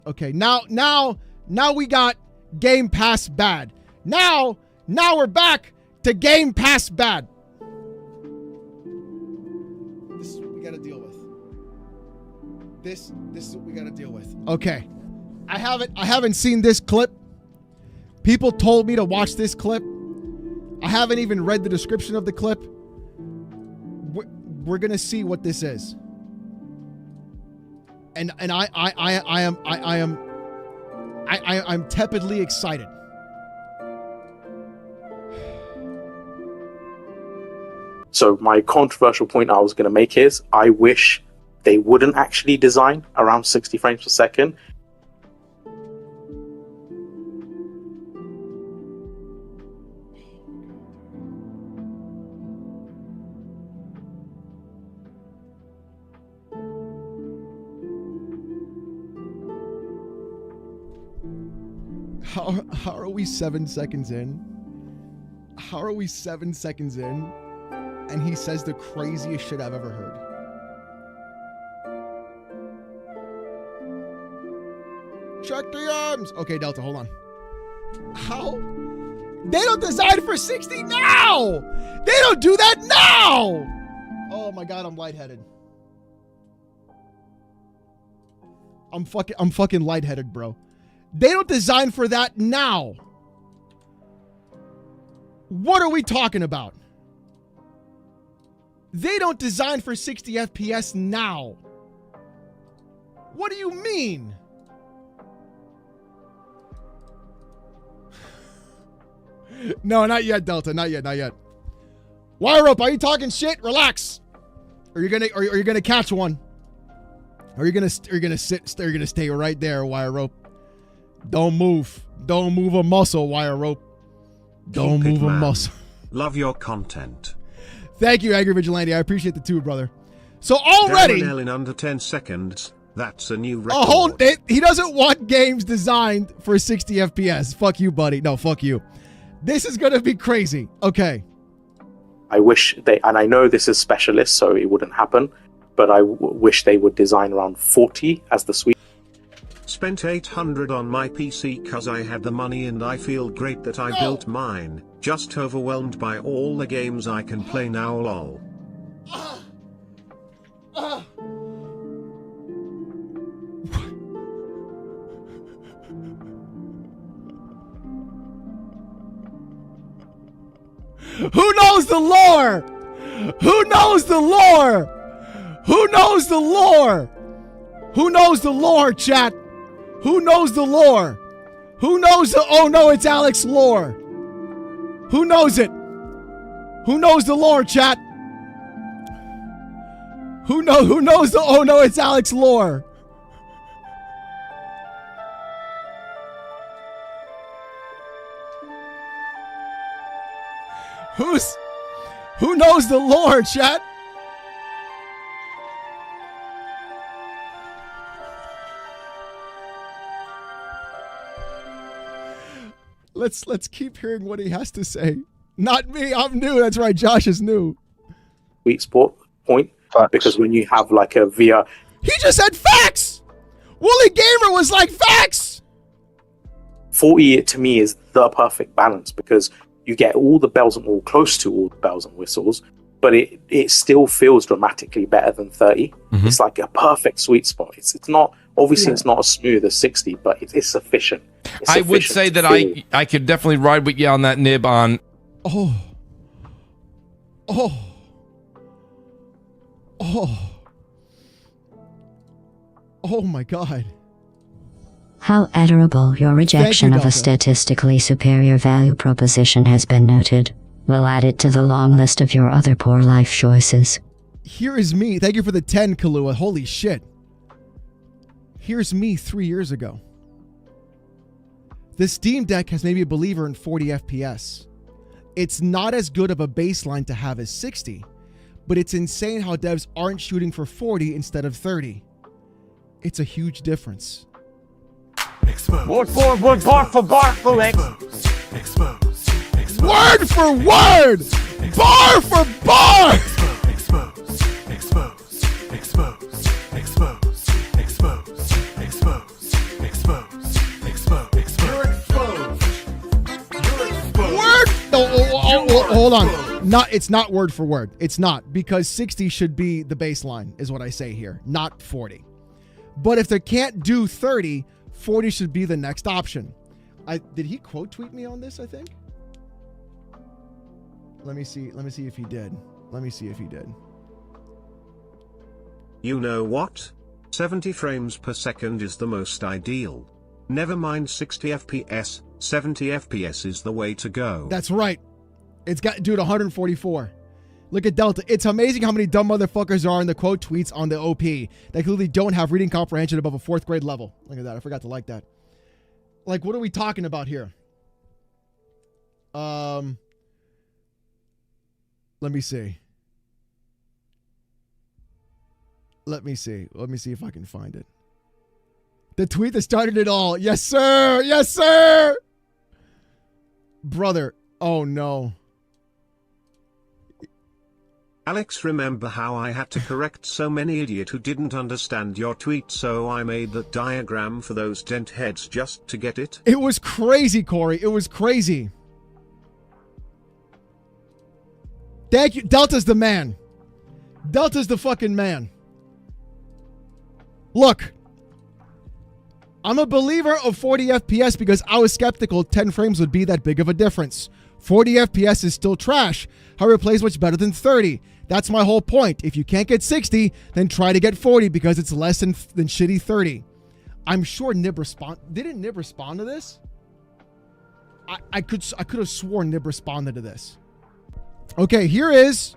Okay, now we got Game Pass bad. Now we're back to Game Pass bad. This is what we gotta deal with. This is what we gotta deal with. Okay. I haven't seen this clip. People told me to watch this clip. I haven't even read the description of the clip. We're gonna see what this is. And I'm tepidly excited. So my controversial point I was going to make is I wish they wouldn't actually design around 60 frames per second. How are we 7 seconds in? How are we 7 seconds in? And he says the craziest shit I've ever heard. Check the arms. Okay, Delta, hold on. How? They don't design for 60 now. They don't do that now. Oh my God, I'm lightheaded. I'm fucking lightheaded, bro. They don't design for that now. What are we talking about? They don't design for 60 FPS now. What do you mean? No, not yet, Delta. Not yet. Wire Rope, are you talking shit? Relax. Are you gonna catch one? Are you gonna sit? You're gonna stay right there, Wire Rope. Don't move. Don't move a muscle, Wire Rope. Don't move a muscle. Love your content. Thank you, Angry Vigilante. I appreciate the two, brother. So already in under 10 seconds. That's a new record. He doesn't want games designed for 60 FPS. Fuck you, buddy. No, fuck you. This is gonna be crazy. Okay. I wish and I know this is specialist, so it wouldn't happen, but I wish they would design around 40 as the sweet. Spent 800 on my PC cause I had the money and I feel great that I built mine. Just overwhelmed by all the games I can play now, lol. Who knows the lore? Who knows the lore? Who knows the lore? Who knows the lore, chat? Who knows the lore? Who knows the OhNoItsAlexx lore? Who knows it? Who knows the lore, chat? Who knows the OhNoItsAlexx lore? Who knows the lore, chat? Let's keep hearing what he has to say. Not me, I'm new. That's right, Josh is new. Sweet spot point. Facts. Because when you have like a VR... He just said facts! Wooly Gamer was like facts! 40 to me is the perfect balance because you get all the bells and close to all the bells and whistles, but it still feels dramatically better than 30. Mm-hmm. It's like a perfect sweet spot. It's not... Obviously, it's not as smooth as 60, but it's sufficient. I would say that I could definitely ride with you on that nib on. Oh my God. How adorable. Your rejection of a statistically superior value proposition has been noted. We'll add it to the long list of your other poor life choices. Here is me. Thank you for the 10, Kahlua. Holy shit. Here's me 3 years ago. The Steam Deck has made me a believer in 40 FPS. It's not as good of a baseline to have as 60, but it's insane how devs aren't shooting for 40 instead of 30. It's a huge difference. Expose. Word for word. Bar for bar. Word for word. Bar for bar. hold on. It's not word for word. It's not, because 60 should be the baseline, is what I say here, not 40. But if they can't do 30, 40 should be the next option. Did he quote tweet me on this, I think? Let me see if he did. You know what? 70 frames per second is the most ideal. Never mind 60 FPS, 70 FPS is the way to go. That's right. It's got, dude, 144. Look at Delta. It's amazing how many dumb motherfuckers are in the quote tweets on the OP that clearly don't have reading comprehension above a 4th grade level. Look at that. I forgot to like that. Like, what are we talking about here? Let me see. Let me see if I can find it. The tweet that started it all. Yes, sir. Yes, sir. Brother. Oh, no. Alex, remember how I had to correct so many idiot who didn't understand your tweet, so I made that diagram for those dent heads just to get it? It was crazy, Corey. It was crazy. Thank you. Delta's the man. Delta's the fucking man. Look. I'm a believer of 40 FPS because I was skeptical 10 frames would be that big of a difference. 40 FPS is still trash. However, it plays much better than 30. That's my whole point. If you can't get 60, then try to get 40 because it's less than shitty 30. I'm sure Nib didn't Nib respond to this? I could have sworn Nib responded to this. Okay, here's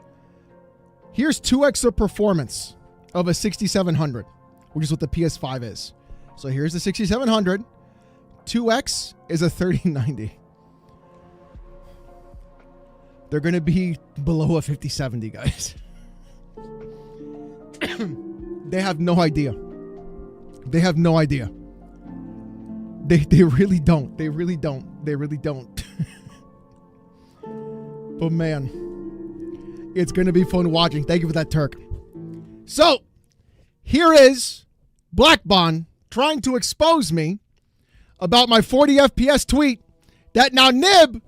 2x the performance of a 6700, which is what the PS5 is. So here's the 6700. 2x is a 3090. They're going to be below a 5070, guys. They have no idea. They have no idea. They really don't. They really don't. They really don't. But man, it's going to be fun watching. Thank you for that, Turk. So, here is Black Bond trying to expose me about my 40 FPS tweet that now Nib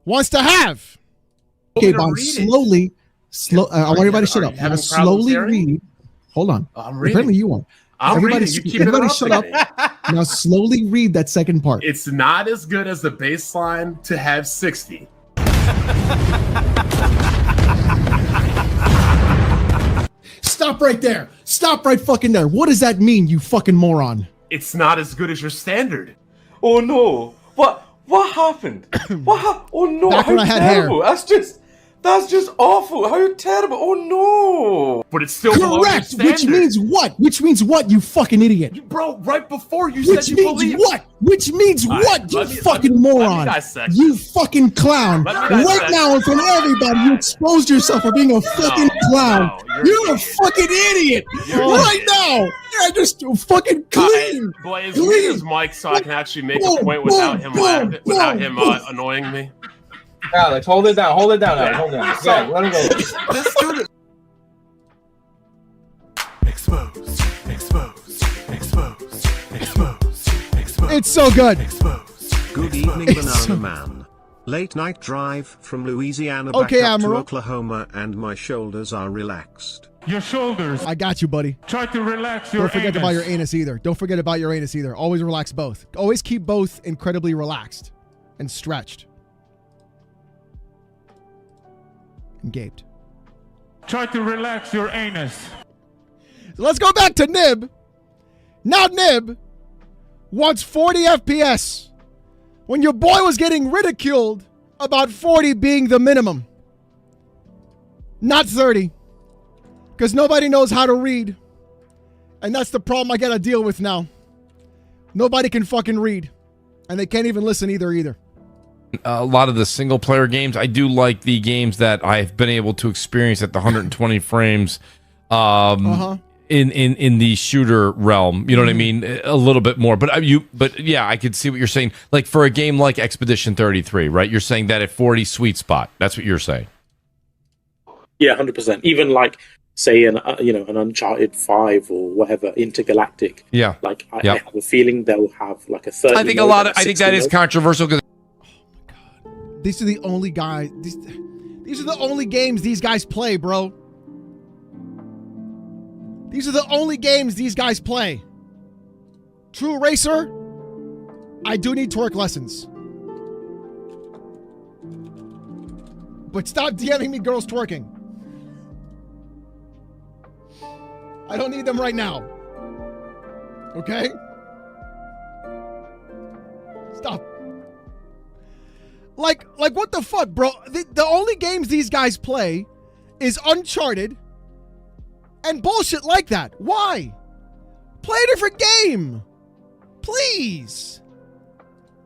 wants to have. Okay, Bond, slowly. I want everybody to shut up. Now slowly read. Hold on. I'm reading. Apparently you are. Everybody shut up. Now slowly read that second part. It's not as good as the baseline to have 60. Stop right there. Stop right fucking there. What does that mean, you fucking moron? It's not as good as your standard. Oh no! What happened? Oh no! Back when I had terrible. hair. That's just awful. How terrible! Oh no! But it's still below your correct. standard. Which means what? Which means what? You fucking idiot. Bro, right before you said Which you means believe. what? Which means what? You fucking let me moron. dissect You this. fucking clown. Let me Right dissect now, in front of everybody, you exposed yourself for being a fucking clown. no, You're a fucking idiot. Right now. You're just fucking clean. Boy, is Clean. weird as Mike, so I can actually make a point without him annoying me. Alex, hold it down. Hold it down, Alex. Hold it down. So- Yeah, let him go. This dude is Expose, expose, expose, expose, expose. It's so good. Expose. Good evening, It's- Banana Man. Late night drive from Louisiana Okay, back up to Admiral. Oklahoma, and my shoulders are relaxed. Your shoulders. I got you, buddy. Try to relax your Don't forget anus. about your anus either. Don't forget about your anus either. Always relax both. Always keep both incredibly relaxed and stretched. And gaped. Try to relax your anus. So let's go back to Nib. Now Nib wants 40 FPS when your boy was getting ridiculed about 40 being the minimum. Not 30. Because nobody knows how to read. And that's the problem I gotta deal with now. Nobody can fucking read. And they can't even listen either. A lot of the single player games, I do like the games that I've been able to experience at the 120 frames in the shooter realm. You know what I mean? A little bit more. But yeah, I could see what you're saying. Like for a game like Expedition 33, right? You're saying that at 40 sweet spot. That's what you're saying. Yeah, 100%. Even like, say, an Uncharted 5 or whatever, Intergalactic. Yeah. Like, I have a feeling they'll have like a 30. I think I think that is controversial because These are the only guys. These are the only games these guys play, bro. These are the only games these guys play. True Racer, I do need twerk lessons. But stop DMing me girls twerking. I don't need them right now. Okay? Stop. Like what the fuck, bro? The only games these guys play is Uncharted and bullshit like that. Why? Play a different game. Please.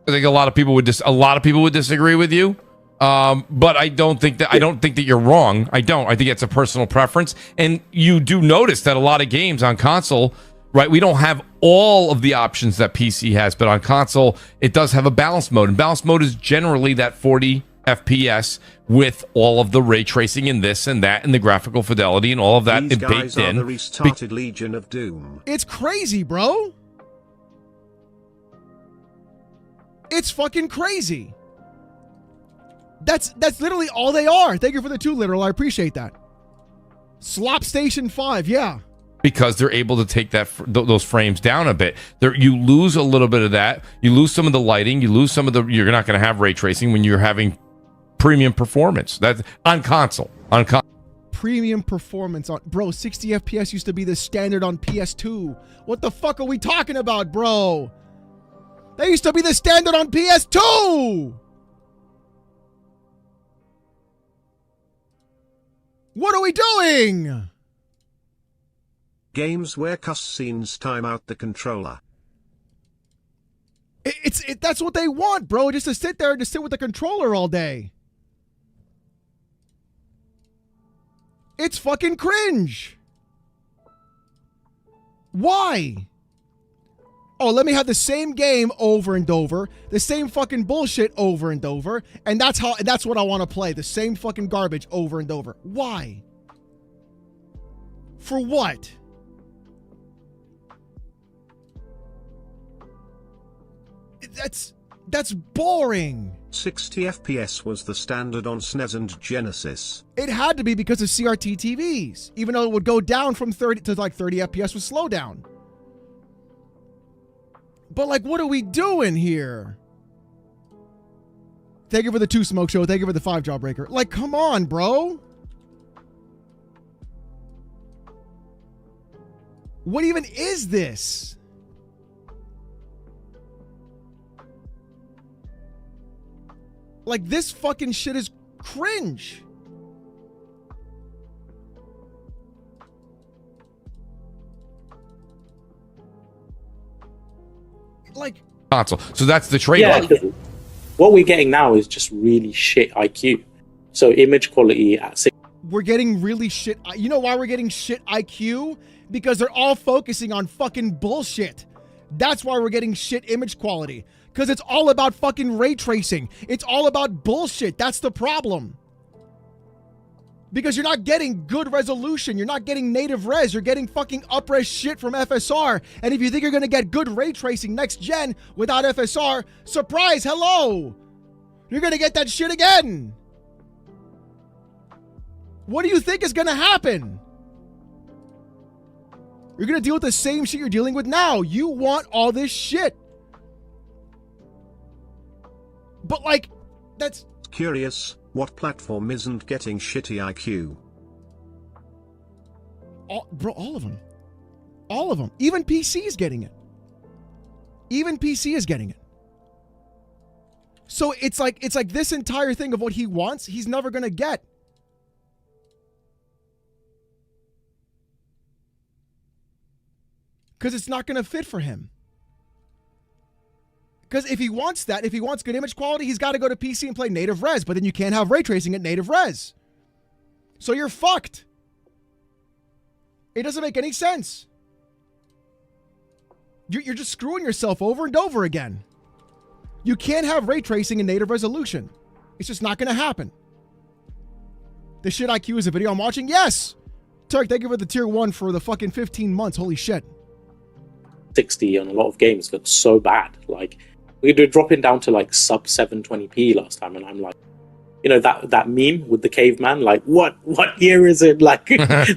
I think a lot of people would disagree with you. But I don't think that you're wrong. I don't. I think it's a personal preference. And you do notice that a lot of games on console, right? We don't have all of the options that PC has, but on console, it does have a balance mode. And balance mode is generally that 40 FPS with all of the ray tracing and this and that and the graphical fidelity and all of that These guys baked are in. the restarted Legion of Doom. It's crazy, bro. It's fucking crazy. That's literally all they are. Thank you for the 2 literal. I appreciate that. Slop Station 5, yeah. Because they're able to take those frames down a bit. You lose a little bit of that. You lose some of the lighting. You lose some of the. You're not going to have ray tracing when you're having premium performance. That's on console. Premium performance on, bro. 60 FPS used to be the standard on PS2. What the fuck are we talking about, bro? That used to be the standard on PS2. What are we doing? Games where cutscenes time out the controller. That's what they want, bro. Just to sit there and just sit with the controller all day. It's fucking cringe. Why? Oh, let me have the same game over and over, the same fucking bullshit over and over, and that's what I want to play, the same fucking garbage over and over. Why? For what? That's boring. 60 FPS was the standard on SNES and Genesis. It had to be because of CRT TVs, even though it would go down from 30 to like 30 FPS with slowdown. But like, what are we doing here? Thank you for the 2 Smoke Show. Thank you for the 5 Jawbreaker. Like, come on, bro. What even is this? Like, this fucking shit is cringe. Like console. So that's the trade-off. Yeah, what we're getting now is just really shit IQ. So image quality at 6. We're getting really shit. You know why we're getting shit IQ? Because they're all focusing on fucking bullshit. That's why we're getting shit image quality. Because it's all about fucking ray tracing. It's all about bullshit. That's the problem. Because you're not getting good resolution. You're not getting native res. You're getting fucking up-res shit from FSR. And if you think you're going to get good ray tracing next gen without FSR, surprise, hello. You're going to get that shit again. What do you think is going to happen? You're going to deal with the same shit you're dealing with now. You want all this shit. But like, that's... Curious, what platform isn't getting shitty IQ? All of them. All of them. Even PC is getting it. Even PC is getting it. So it's like this entire thing of what he wants, he's never going to get. Because it's not going to fit for him. Because if he wants that, if he wants good image quality, he's got to go to PC and play native res. But then you can't have ray tracing at native res. So you're fucked. It doesn't make any sense. You're just screwing yourself over and over again. You can't have ray tracing in native resolution. It's just not going to happen. The shit IQ is a video I'm watching? Yes! Turk, thank you for the tier 1 for the fucking 15 months. Holy shit. 60 on a lot of games looks so bad. Like, we're dropping down to like sub 720p last time, and I'm like, you know, that meme with the caveman, like what year is it? Like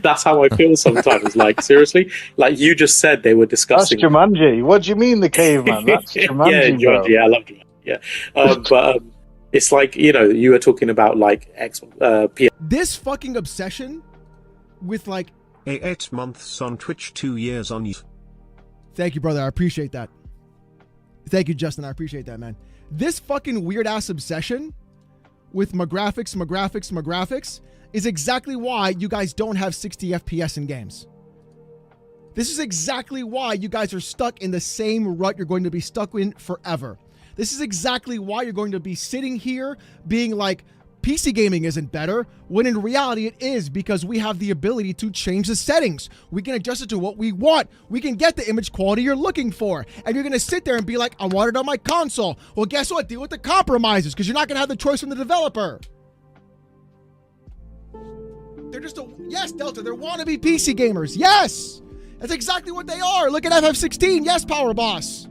that's how I feel sometimes. Like seriously, like you just said they were discussing. That's Jumanji. What do you mean the caveman? That's Jumanji, yeah, bro. Jumanji. I love Jumanji. Yeah, but it's like, you know, you were talking about like PS. This fucking obsession with like 8 months on Twitch, 2 years on YouTube. Thank you, brother. I appreciate that. Thank you, Justin. I appreciate that, man. This fucking weird ass obsession with my graphics is exactly why you guys don't have 60 FPS in games. This is exactly why you guys are stuck in the same rut you're going to be stuck in forever. This is exactly why you're going to be sitting here being like, PC gaming isn't better, when in reality it is, because we have the ability to change the settings. We can adjust it to what we want. We can get the image quality you're looking for. And you're going to sit there and be like, I want it on my console. Well, guess what? Deal with the compromises, because you're not going to have the choice from the developer. They're just yes, Delta, they're wannabe PC gamers. Yes! That's exactly what they are. Look at FF16. Yes, Power Boss.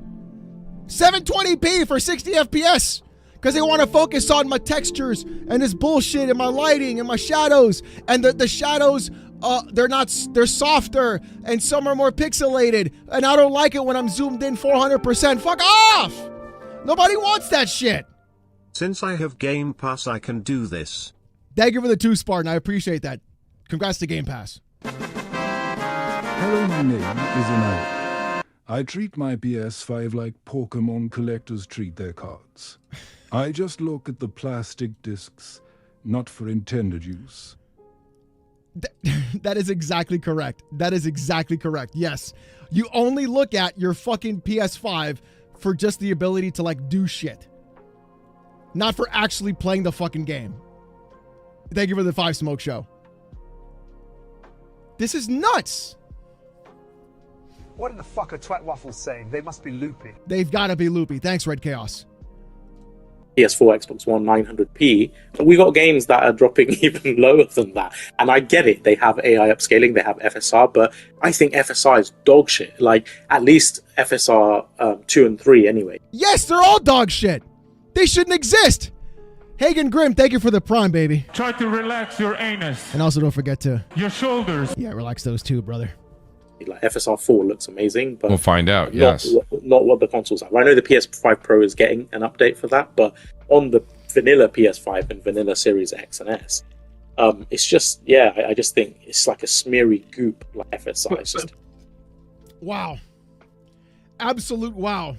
720p for 60 FPS. Because they want to focus on my textures and this bullshit and my lighting and my shadows. And the shadows, they're softer and some are more pixelated. And I don't like it when I'm zoomed in 400%. Fuck off! Nobody wants that shit. Since I have Game Pass, I can do this. Thank you for the 2, Spartan. I appreciate that. Congrats to Game Pass. Hello, my name is Anai. I treat my PS5 like Pokemon collectors treat their cards. I just look at the plastic discs, not for intended use. That is exactly correct. That is exactly correct. Yes. You only look at your fucking PS5 for just the ability to like do shit. Not for actually playing the fucking game. Thank you for the 5 Smoke Show. This is nuts. What in the fuck are Twat Waffles saying? They must be loopy. They've got to be loopy. Thanks, Red Chaos. PS4, Xbox One, 900p. But we got games that are dropping even lower than that. And I get it. They have AI upscaling. They have FSR. But I think FSR is dog shit. Like, at least FSR 2 and 3 anyway. Yes, they're all dog shit. They shouldn't exist. Hagen Grimm, thank you for the prime, baby. Try to relax your anus. And also don't forget to... Your shoulders. Yeah, relax those too, brother. Like FSR 4 looks amazing, but we'll find out. Not what the consoles have. I know the PS5 Pro is getting an update for that, but on the vanilla PS5 and vanilla Series X and S, it's just I just think it's like a smeary goop like FSR. It's just wow, absolute wow.